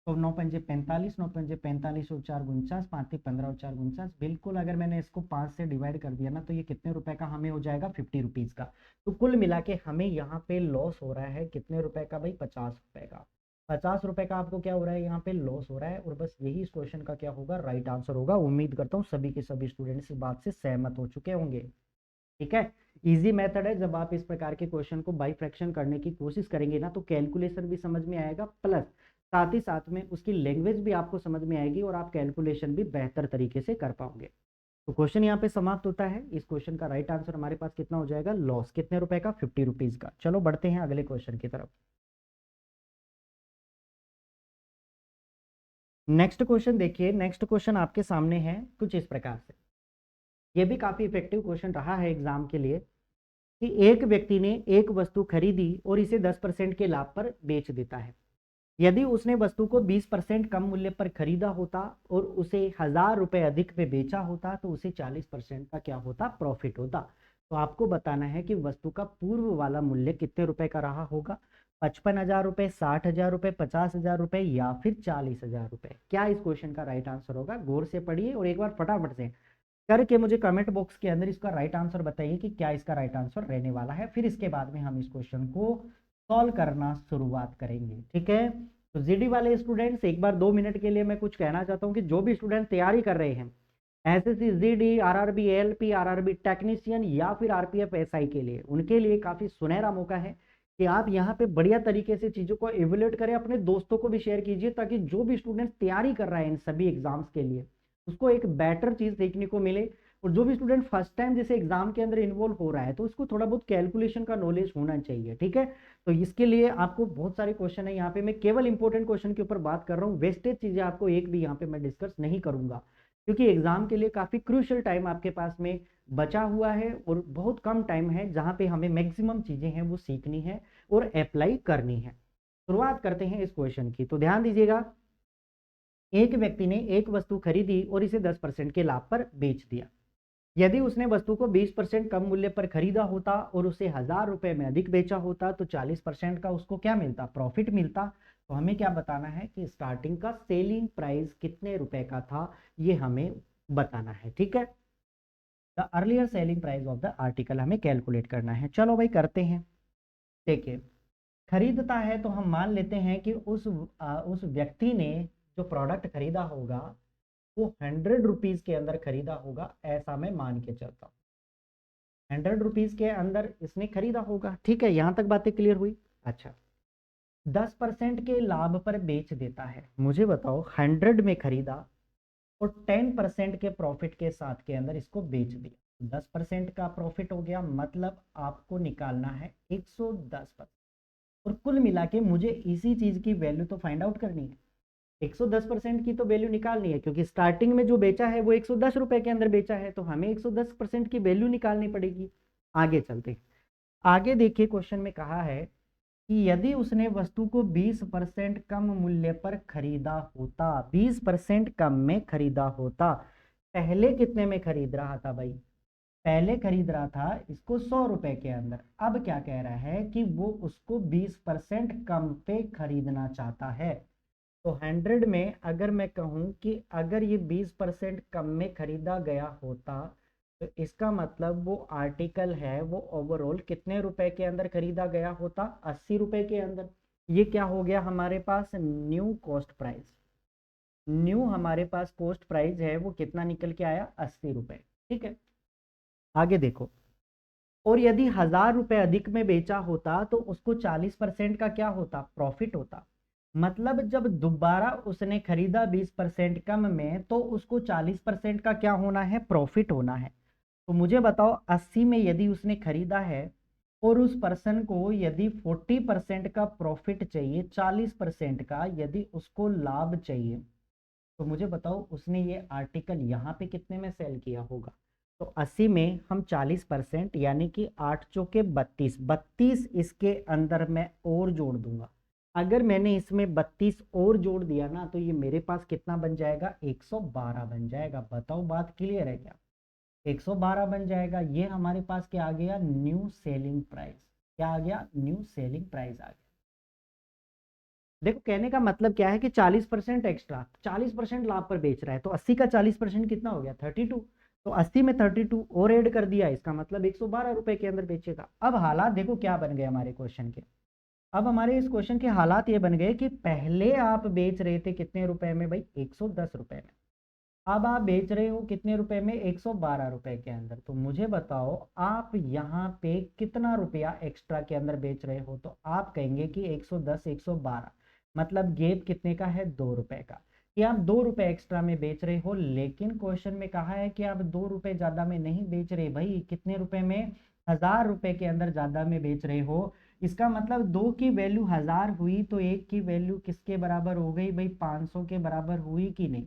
तो 9 पंजे 45, 9 पंजे 45 और 4 49, 5 ती 15 और 4 49, बिल्कुल अगर मैंने इसको 5 से डिवाइड कर दिया ना तो ये कितने रुपए का हमें हो जाएगा, 50 रुपीज का। तो कुल मिला के हमें यहाँ पे लॉस हो रहा है कितने रुपए का भाई, 50 रुपए का। 50 रुपए का आपको क्या हो रहा है, यहाँ पे लॉस हो रहा है। और बस यही इस क्वेश्चन का क्या होगा, राइट आंसर होगा। उम्मीद करता हूँ सभी के सभी स्टूडेंट्स इस बात से सहमत हो चुके होंगे। ठीक है, इजी मेथड है। जब आप इस प्रकार के क्वेश्चन को बाई फ्रैक्शन करने की कोशिश करेंगे ना तो कैलकुलेशन भी समझ में आएगा, प्लस साथ ही साथ में उसकी लैंग्वेज भी आपको समझ में आएगी और आप कैलकुलेशन भी बेहतर तरीके से कर पाओगे। तो क्वेश्चन यहाँ पे समाप्त होता है। इस क्वेश्चन का राइट आंसर हमारे पास कितना हो जाएगा, लॉस कितने रुपए का, 50 रुपीज का। चलो बढ़ते हैं अगले क्वेश्चन की तरफ। नेक्स्ट क्वेश्चन देखिए, नेक्स्ट क्वेश्चन आपके सामने है कुछ इस प्रकार से। ये भी काफी इफेक्टिव क्वेश्चन रहा है एग्जाम के लिए कि एक व्यक्ति ने एक वस्तु खरीदी और इसे 10% के लाभ पर बेच देता है। यदि उसने वस्तु को 20% कम मूल्य पर खरीदा होता और उसे 1000 रुपए अधिक में बेचा होता तो उसे 40% का क्या होता, प्रॉफिट होता। तो आपको बताना है कि वस्तु का पूर्व वाला मूल्य कितने रुपए का रहा होगा, 55,000 रुपए, 60,000 रुपए, 50,000 रुपए या फिर 40,000 रुपए। क्या इस क्वेश्चन का राइट आंसर होगा, गौर से पढ़िए और एक बार फटाफट से करके मुझे कमेंट बॉक्स के अंदर इसका राइट आंसर बताइए कि क्या इसका राइट आंसर रहने वाला है। फिर इसके बाद में हम इस क्वेश्चन को सॉल्व करना शुरुआत करेंगे। ठीक है, तो जीडी वाले स्टूडेंट्स एक बार 2 मिनट के लिए मैं कुछ कहना चाहता हूँ कि जो भी स्टूडेंट तैयारी कर रहे हैं SSC GD, RRB LP, RRB technician या फिर आरपीएफ एसआई के लिए, उनके लिए काफी सुनहरा मौका है कि आप यहाँ पे बढ़िया तरीके से चीजों को इवेल्युएट करें, अपने दोस्तों को भी शेयर कीजिए ताकि जो भी स्टूडेंट तैयारी कर रहा है इन सभी एग्जाम्स के लिए उसको एक बेटर चीज देखने को मिले। और जो भी स्टूडेंट फर्स्ट टाइम जैसे एग्जाम के अंदर इन्वॉल्व हो रहा है तो उसको थोड़ा बहुत कैलकुलेशन का नॉलेज होना चाहिए। ठीक है, तो इसके लिए आपको बहुत सारे क्वेश्चन है यहाँ पे, मैं केवल इंपॉर्टेंट क्वेश्चन के ऊपर बात कर रहा हूँ, वेस्टेज चीजें आपको एक भी यहाँ पे मैं डिस्कस नहीं करूंगा क्योंकि एग्जाम के लिए काफी क्रूशियल टाइम आपके पास में बचा हुआ है और बहुत कम टाइम है जहां पे हमें मैक्सिमम चीजें हैं वो सीखनी है और अप्लाई करनी है। शुरुआत करते हैं इस क्वेश्चन की, तो ध्यान दीजिएगा। एक व्यक्ति ने एक वस्तु खरीदी और इसे 10% के लाभ पर बेच दिया। यदि उसने वस्तु को 20% कम मूल्य पर खरीदा होता और उसे 1000 रुपए में अधिक बेचा होता तो 40% का उसको क्या मिलता, प्रॉफिट मिलता। तो हमें क्या बताना है कि स्टार्टिंग का सेलिंग प्राइस कितने रुपए का था, ये हमें बताना है। ठीक है, the earlier selling price of the article हमें कैलकुलेट करना है। चलो भाई करते हैं। देखिए, खरीदता है तो हम मान लेते हैं कि उस व्यक्ति ने जो प्रोडक्ट खरीदा होगा वो 100 रुपीज के अंदर खरीदा होगा, ऐसा मैं मान के चलता हूँ। 100 रुपीज के अंदर इसने खरीदा होगा। ठीक है, यहां तक बातें क्लियर हुई। अच्छा, 10% के लाभ पर बेच देता है। मुझे बताओ 100 में खरीदा और 10% के प्रॉफिट के साथ के अंदर इसको बेच दिया, 10% का प्रॉफिट हो गया, मतलब आपको निकालना है 110%। और कुल मिला के मुझे इसी चीज की वैल्यू तो फाइंड आउट करनी है, 110% की तो वैल्यू निकालनी है क्योंकि स्टार्टिंग में जो बेचा है वो 110 रुपए के अंदर बेचा है, तो हमें 110% की वैल्यू निकालनी पड़ेगी। आगे चलते हैं। आगे देखिए, क्वेश्चन में कहा है कि यदि उसने वस्तु को 20% कम मूल्य पर खरीदा होता, 20% कम में खरीदा होता। पहले कितने में खरीद रहा था भाई, पहले खरीद रहा था इसको 100 रुपए के अंदर, अब क्या कह रहा है कि वो उसको 20% कम पे खरीदना चाहता है। तो 100 में अगर मैं कहूं कि अगर ये 20% कम में खरीदा गया होता तो इसका मतलब वो आर्टिकल है वो ओवरऑल कितने रुपए के अंदर खरीदा गया होता, 80 रुपए के अंदर। ये क्या हो गया हमारे पास, न्यू कॉस्ट प्राइस। न्यू हमारे पास कॉस्ट प्राइस है वो कितना निकल के आया, 80 रुपए। ठीक है, आगे देखो। और यदि 1000 रुपए अधिक में बेचा होता तो उसको 40% का क्या होता, प्रॉफिट होता। मतलब जब दोबारा उसने खरीदा 20% कम में तो उसको 40% का क्या होना है, प्रॉफिट होना है। तो मुझे बताओ 80 में यदि उसने खरीदा है और उस पर्सन को यदि 40% का प्रॉफिट चाहिए, 40% का यदि उसको लाभ चाहिए, तो मुझे बताओ उसने ये आर्टिकल यहाँ पे कितने में सेल किया होगा। तो 80 में हम 40% यानी कि 8 चौके 32, 32 इसके अंदर मैं और जोड़ दूंगा। अगर मैंने इसमें 32 और जोड़ दिया ना तो ये मेरे पास कितना बन जाएगा, 112 बन जाएगा। बताओ बात क्लियर है क्या? 112 बन जाएगा। ये हमारे पास क्या आ गया, न्यू सेलिंग प्राइस। क्या आ गया, न्यू सेलिंग प्राइस आ गया। देखो कहने का मतलब क्या है कि 40% एक्स्ट्रा, 40% लाभ पर बेच रहा है, तो 80 का 40% कितना हो गया, 32। तो 80 में 32 और ऐड कर दिया, इसका मतलब 112 रुपए के अंदर बेचेगा। अब हालात देखो क्या बन गए हमारे क्वेश्चन के। अब हमारे इस क्वेश्चन के हालात ये बन गए कि पहले आप बेच रहे थे कितने रुपए में भाई, 110 रुपए में। अब आप बेच रहे हो कितने रुपए में, 112 रुपए के अंदर। तो मुझे बताओ आप यहाँ पे कितना रुपया एक्स्ट्रा के अंदर बेच रहे हो। तो आप कहेंगे कि 110 112, मतलब गेप कितने का है, 2 रुपए का। कि आप 2 रुपए एक्स्ट्रा में बेच रहे हो, लेकिन क्वेश्चन में कहा है कि आप 2 रुपए ज्यादा में नहीं बेच रहे भाई। कितने रुपए में, 1000 रुपए के अंदर ज्यादा में बेच रहे हो। इसका मतलब 2 की वैल्यू 1000 हुई तो 1 की वैल्यू किसके बराबर हो गई भाई, 500 के बराबर हुई कि नहीं।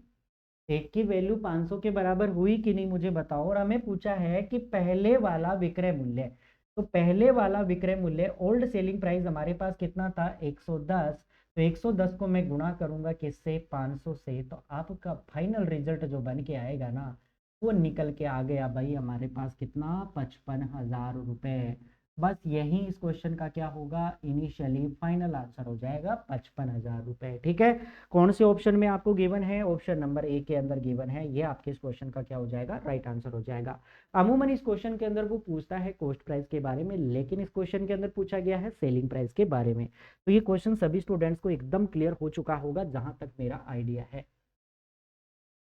1 की वैल्यू 500 के बराबर हुई कि नहीं, मुझे बताओ। और हमें पूछा है कि पहले वाला विक्रय मूल्य। तो पहले वाला विक्रय मूल्य, ओल्ड सेलिंग प्राइस हमारे पास कितना था, 110। तो 110 को मैं गुणा करूंगा किससे, 500 से। तो आपका फाइनल रिजल्ट जो बन के आएगा ना, वो निकल के आ गया भाई हमारे पास कितना, 55,000 रुपए। बस यही इस क्वेश्चन का क्या होगा, इनिशियली फाइनल आंसर हो जाएगा 55,000 रुपए। ठीक है। कौन से ऑप्शन में आपको गिवन है, ऑप्शन नंबर ए के अंदर गिवन है। ये आपके इस क्वेश्चन का क्या हो जाएगा, राइट आंसर हो जाएगा। अमूमन इस क्वेश्चन के अंदर वो पूछता है कॉस्ट प्राइस के बारे में, लेकिन इस क्वेश्चन के अंदर पूछा गया है सेलिंग प्राइस के बारे में। तो ये क्वेश्चन सभी स्टूडेंट्स को एकदम क्लियर हो चुका होगा, जहां तक मेरा आइडिया है।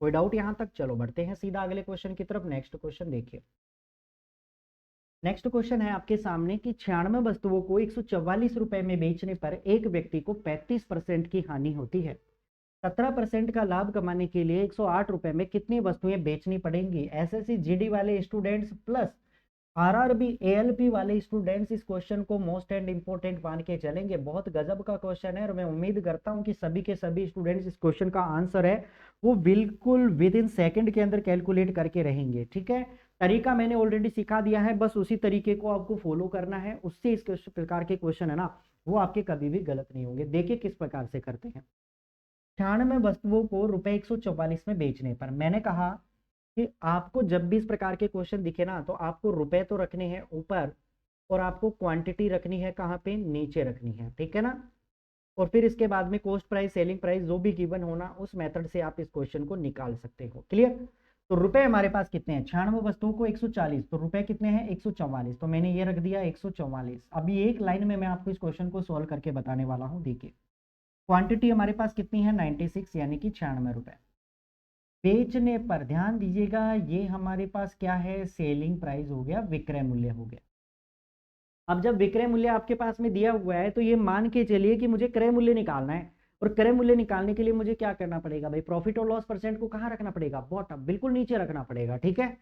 कोई डाउट यहां तक? चलो बढ़ते हैं सीधा अगले क्वेश्चन की तरफ। नेक्स्ट क्वेश्चन देखिए। नेक्स्ट क्वेश्चन है आपके सामने कि 96 वस्तुओं को 144 रुपए में बेचने पर एक व्यक्ति को 35% की हानि होती है। 17% का लाभ कमाने के लिए 108 रुपए में कितनी वस्तुएं बेचनी पड़ेंगी। एसएससी जीडी वाले स्टूडेंट्स प्लस आरआरबी एएलपी वाले स्टूडेंट्स इस क्वेश्चन को मोस्ट एंड इंपॉर्टेंट मान के चलेंगे। बहुत गजब का क्वेश्चन है और मैं उम्मीद करता हूं कि सभी के सभी स्टूडेंट्स इस क्वेश्चन का आंसर है वो बिल्कुल विद इन सेकेंड के अंदर कैलकुलेट करके रहेंगे। ठीक है। तरीका मैंने ऑलरेडी सिखा दिया है, बस उसी तरीके को आपको फॉलो करना है। उससे इस प्रकार के क्वेश्चन है ना, वो आपके कभी भी गलत नहीं होंगे। देखिए किस प्रकार से करते हैं। 96 वस्तुओं को रुपए 144 में बेचने पर, मैंने कहा कि आपको जब भी इस प्रकार के क्वेश्चन दिखे ना, तो आपको रुपए तो रखने हैं ऊपर और आपको क्वांटिटी रखनी है कहाँ पे, नीचे रखनी है। ठीक है ना। और फिर इसके बाद में कॉस्ट प्राइस, सेलिंग प्राइस जो भी गिवन होना, उस मेथड से आप इस क्वेश्चन को निकाल सकते हो। क्लियर। तो रुपए हमारे पास कितने हैं, 96 वस्तुओं को 140, तो रुपए कितने हैं 144। तो मैंने ये रख दिया 144। अभी एक लाइन में मैं आपको इस क्वेश्चन को सॉल्व करके बताने वाला हूँ। देखिए क्वांटिटी हमारे पास कितनी है, 96, यानी कि 96 रुपए। बेचने पर ध्यान दीजिएगा, ये हमारे पास क्या है, सेलिंग प्राइस हो गया, विक्रय मूल्य हो गया। अब जब विक्रय मूल्य आपके पास में दिया हुआ है, तो ये मान के चलिए कि मुझे क्रय मूल्य निकालना है। और क्रय मूल्य निकालने के लिए मुझे क्या करना पड़ेगा भाई, प्रॉफिट और लॉस परसेंट को कहाँ रखना पड़ेगा, बॉटम, बिल्कुल नीचे रखना पड़ेगा। ठीक है।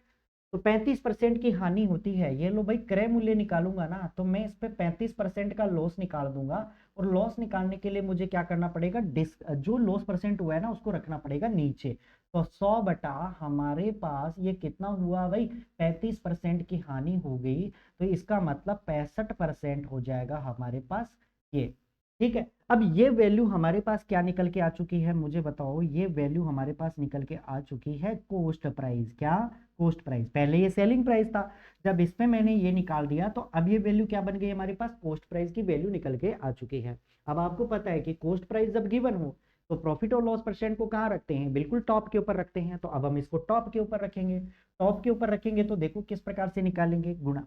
तो 35% की हानि होती है। ये लो भाई, क्रय मूल्य निकालूंगा ना, तो मैं इस पे 35% का लॉस निकाल दूंगा। और लॉस निकालने के लिए मुझे क्या करना पड़ेगा, जो लॉस परसेंट हुआ है ना, उसको रखना पड़ेगा नीचे। तो 100 बटा हमारे पास ये कितना हुआ भाई, 35% की हानि हो गई। तो इसका मतलब 65% हो जाएगा हमारे पास ये। ठीक है। अब ये वैल्यू हमारे पास क्या निकल के आ चुकी है, मुझे बताओ। ये वैल्यू हमारे पास निकल के आ चुकी है कॉस्ट प्राइस। क्या, कॉस्ट प्राइस। पहले ये सेलिंग प्राइस था, जब इसमें मैंने ये निकाल दिया तो अब ये वैल्यू क्या बन गई हमारे पास, कॉस्ट प्राइस की वैल्यू निकल के आ चुकी है। अब आपको पता है कि कॉस्ट प्राइस जब गिवन हो तो प्रॉफिट और लॉस परसेंट को कहाँ रखते हैं, बिल्कुल टॉप के ऊपर रखते हैं। तो अब हम इसको टॉप के ऊपर रखेंगे। टॉप के ऊपर रखेंगे तो देखो किस प्रकार से निकालेंगे, गुणा।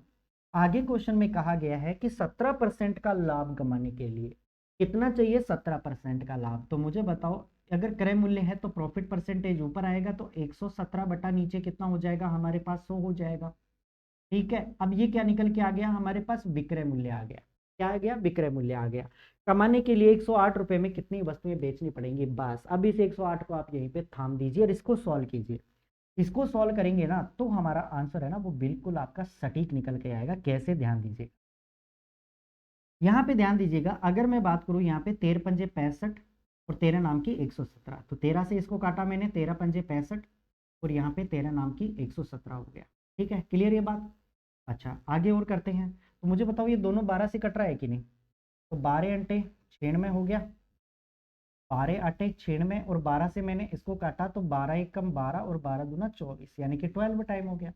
आगे क्वेश्चन में कहा गया है कि 17% का लाभ कमाने के लिए कितना चाहिए, 17% का लाभ। तो मुझे बताओ, अगर क्रय मूल्य है तो प्रॉफिट परसेंटेज ऊपर आएगा, तो 117 बटा नीचे कितना हो जाएगा हमारे पास, 100 हो जाएगा। ठीक है। अब ये क्या निकल के आ गया हमारे पास, विक्रय मूल्य आ गया। क्या आ गया, विक्रय मूल्य आ गया। कमाने के लिए 108 रुपए में कितनी वस्तुएं बेचनी पड़ेंगी। बस अब इस 108 को आप यहीं पे थाम दीजिए और इसको सॉल्व कीजिए। इसको सॉल्व करेंगे ना, तो हमारा आंसर है ना, वो बिल्कुल आपका सटीक निकल के आएगा। कैसे, ध्यान दीजिए। यहाँ पे ध्यान दीजिएगा, अगर मैं बात करूँ यहाँ पे 13 पंजे 65 और 13 नाम की 117, तो 13 से इसको काटा मैंने, 13 पंजे 65 और यहाँ पे 13 नाम की 117 हो गया। ठीक है, क्लियर ये बात। अच्छा आगे और करते हैं। तो मुझे बताओ ये दोनों 12 से कट रहा है कि नहीं। तो 12 अंटे 96 हो गया, 12 8 96 और 12 से मैंने इसको काटा तो 12 एकम 12 और 12 दूना 24, यानी कि 12 टाइम हो गया।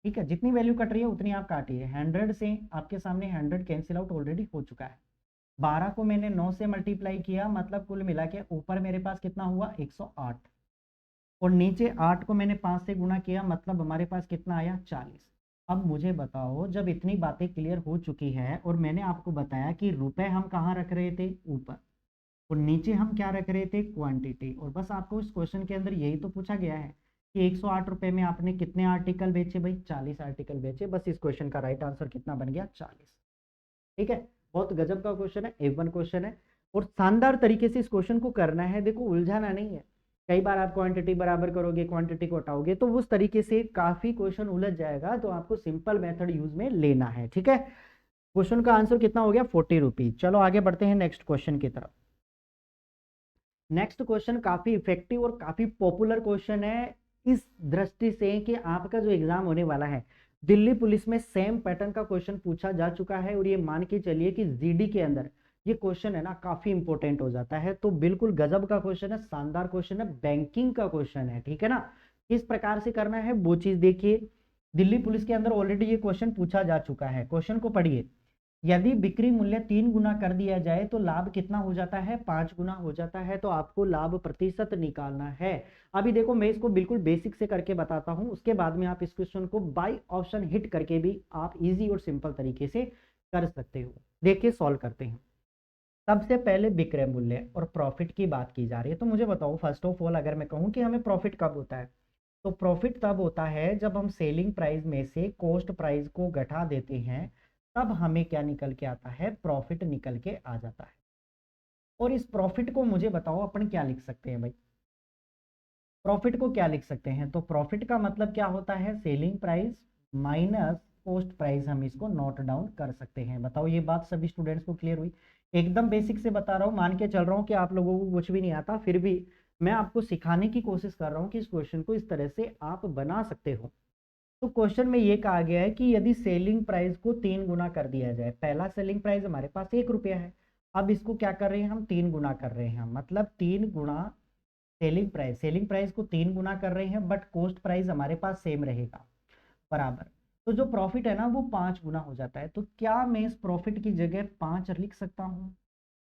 ठीक है, जितनी वैल्यू कट रही है उतनी आप काटिए। 100 से आपके सामने 100 कैंसिल आउट ऑलरेडी हो चुका है। 12 को मैंने 9 से मल्टीप्लाई किया, मतलब कुल मिला के ऊपर मेरे पास कितना हुआ 108, और नीचे 8 को मैंने 5 से गुणा किया, मतलब हमारे पास कितना आया 40। अब मुझे बताओ, जब इतनी बातें क्लियर हो चुकी है और मैंने आपको बताया कि रुपए हम कहाँ रख रहे थे ऊपर, और नीचे हम क्या रख रहे थे क्वांटिटी, और बस आपको इस क्वेश्चन के अंदर यही तो पूछा गया है कि 108 रुपए में आपने कितने आर्टिकल बेचे भाई, 40 आर्टिकल बेचे। बस इस क्वेश्चन का राइट आंसर कितना बन गया 40। ठीक है, बहुत गजब का क्वेश्चन है, A1 क्वेश्चन है, और शानदार तरीके से इस क्वेश्चन को करना है। देखो उलझाना नहीं है, कई बार आप क्वांटिटी बराबर करोगे, क्वांटिटी को हटाओगे तो उस तरीके से काफी क्वेश्चन उलझ जाएगा, तो आपको सिंपल मेथड यूज में लेना है। ठीक है, क्वेश्चन का आंसर कितना हो गया 40 रुपीज। चलो आगे बढ़ते हैं नेक्स्ट क्वेश्चन की तरफ। नेक्स्ट क्वेश्चन काफी इफेक्टिव और काफी पॉपुलर क्वेश्चन है इस दृष्टि से कि आपका जो एग्जाम होने वाला है दिल्ली पुलिस में सेम पैटर्न का क्वेश्चन पूछा जा चुका है, और ये मान के चलिए कि जीडी के अंदर ये क्वेश्चन है ना काफी इंपॉर्टेंट हो जाता है। तो बिल्कुल गजब का क्वेश्चन है, शानदार क्वेश्चन है, बैंकिंग का क्वेश्चन है। ठीक है ना, किस प्रकार से करना है वो चीज देखिए। दिल्ली पुलिस के अंदर ऑलरेडी ये क्वेश्चन पूछा जा चुका है। क्वेश्चन को पढ़िए, यदि बिक्री मूल्य 3 गुना कर दिया जाए तो लाभ कितना हो जाता है 5 गुना हो जाता है, तो आपको लाभ प्रतिशत निकालना है। अभी देखो मैं इसको बिल्कुल बेसिक से करके बताता हूं, उसके बाद में आप इस क्वेश्चन को बाय ऑप्शन हिट करके भी आप इजी और सिंपल तरीके से कर सकते हो। देखिए सॉल्व करते हैं। सबसे पहले विक्रय मूल्य और प्रॉफिट की बात की जा रही है, तो मुझे बताओ फर्स्ट ऑफ ऑल अगर मैं कहूं कि हमें प्रॉफिट कब होता है, तो प्रॉफिट तब होता है जब हम सेलिंग प्राइस में से कॉस्ट प्राइस को घटा देते हैं, तब हमें क्या निकल के आता है प्रॉफिट निकल के आ जाता है। और इस प्रॉफिट को मुझे बताओ अपन क्या लिख सकते हैं भाई, प्रॉफिट को क्या लिख सकते हैं, तो प्रॉफिट का मतलब क्या होता है selling price minus cost price, हम इसको नोट डाउन कर सकते हैं। बताओ ये बात सभी स्टूडेंट्स को क्लियर हुई। एकदम बेसिक से बता रहा हूँ, मान के चल रहा हूँ कि आप लोगों को कुछ भी नहीं आता, फिर भी मैं आपको सिखाने की कोशिश कर रहा हूँ कि इस क्वेश्चन को इस तरह से आप बना सकते हो। तो क्वेश्चन में ये कहा गया है कि यदि सेलिंग प्राइस को 3 गुना कर दिया जाए, पहला सेलिंग प्राइस हमारे पास 1 रुपया है, अब इसको क्या कर रहे हैं हम 3 गुना कर रहे हैं, मतलब 3 गुना सेलिंग प्राइस को 3 गुना कर रहे हैं, बट कॉस्ट प्राइस हमारे पास सेम रहेगा बराबर। तो जो प्रॉफिट है ना वो 5 गुना हो जाता है, तो क्या मैं इस प्रॉफिट की जगह 5 लिख सकता हूँ,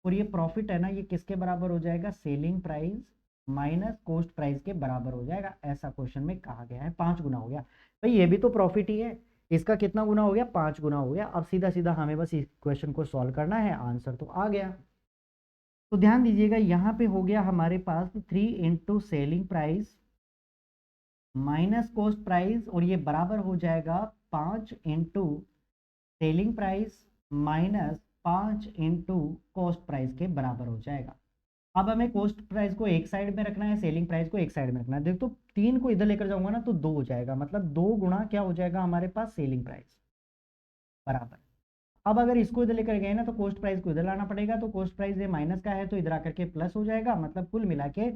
और ये प्रॉफिट है ना ये किसके बराबर हो जाएगा selling price minus cost price के बराबर हो जाएगा, ऐसा क्वेश्चन में कहा गया है। 5 गुना हो गया भाई, ये भी तो प्रॉफिट ही है, इसका कितना गुना हो गया 5 गुना हो गया। अब सीधा सीधा हमें बस इस क्वेश्चन को सॉल्व करना है, आंसर तो आ गया। तो ध्यान दीजिएगा यहाँ पे हो गया हमारे पास 3 into selling price minus cost price, और ये बराबर हो जाएगा 5 into selling price minus 5 into cost price के बराबर हो जाएगा। अब हमें कॉस्ट प्राइस को एक साइड में रखना है, सेलिंग प्राइस को एक साइड में रखना है। देखो तो 3 को इधर लेकर जाऊंगा ना तो 2 हो जाएगा, मतलब 2 गुना क्या हो जाएगा हमारे पास सेलिंग प्राइस बराबर। अब अगर इसको इधर लेकर गए ना तो कॉस्ट प्राइस को इधर लाना पड़ेगा, तो कॉस्ट प्राइस ये माइनस का है तो इधर आकर के प्लस हो जाएगा, मतलब कुल मिला के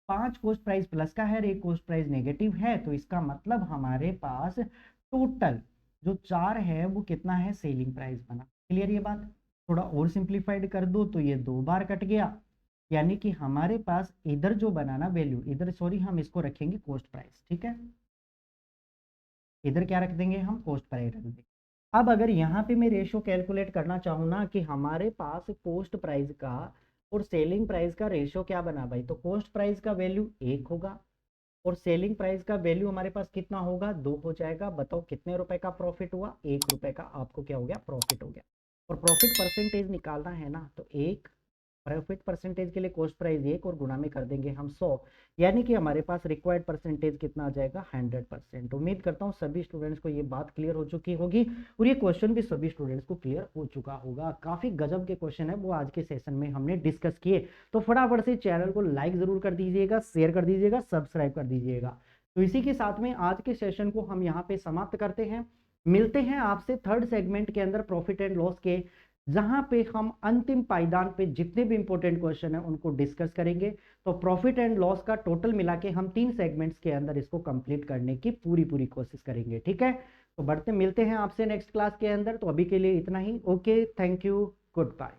5 कॉस्ट प्राइस प्लस का है और एक कॉस्ट प्राइस नेगेटिव है, तो इसका मतलब हमारे पास टोटल जो 4 है वो कितना है सेलिंग प्राइस बना। क्लियर ये बात, थोड़ा और सिंप्लीफाइड कर दो तो ये 2 बार कट गया, यानी कि हमारे पास इधर जो बनाना वैल्यू, इधर सॉरी हम इसको रखेंगे कॉस्ट प्राइस। ठीक है, इधर क्या रख देंगे हम कॉस्ट प्राइस रख देंगे। अब अगर यहाँ पे मैं रेशियो कैलकुलेट करना चाहूँ ना कि हमारे पास कॉस्ट प्राइस का और सेलिंग प्राइस का रेशियो क्या बना भाई, तो कॉस्ट प्राइस का वैल्यू 1 होगा और सेलिंग प्राइस का वैल्यू हमारे पास कितना होगा 2 हो जाएगा। बताओ कितने रुपए का प्रॉफिट हुआ 1 रुपए का, आपको क्या हो गया प्रॉफिट हो गया। और प्रॉफिट परसेंटेज निकालना है ना तो 1 प्रॉफिट परसेंटेज के लिए कॉस्ट प्राइस 1 और गुना में कर देंगे हम 100, यानी कि हमारे पास रिक्वायर्ड परसेंटेज कितना आ जाएगा 100%। उम्मीद करता हूँ सभी स्टूडेंट्स को ये बात क्लियर हो चुकी होगी और ये क्वेश्चन भी सभी स्टूडेंट्स को क्लियर हो चुका होगा। काफी गजब के क्वेश्चन है वो आज के सेशन में हमने डिस्कस किए, तो फटाफट से चैनल को लाइक जरूर कर दीजिएगा, शेयर कर दीजिएगा, सब्सक्राइब कर दीजिएगा। तो इसी के साथ में आज के सेशन को हम यहाँ पे समाप्त करते हैं। मिलते हैं आपसे थर्ड सेगमेंट के अंदर प्रॉफिट एंड लॉस के, जहां पे हम अंतिम पायदान पे जितने भी इंपॉर्टेंट क्वेश्चन है उनको डिस्कस करेंगे। तो प्रॉफिट एंड लॉस का टोटल मिला के हम 3 सेगमेंट्स के अंदर इसको कंप्लीट करने की पूरी कोशिश करेंगे। ठीक है, तो बढ़ते मिलते हैं आपसे नेक्स्ट क्लास के अंदर। तो अभी के लिए इतना ही। Okay, thank you, good bye.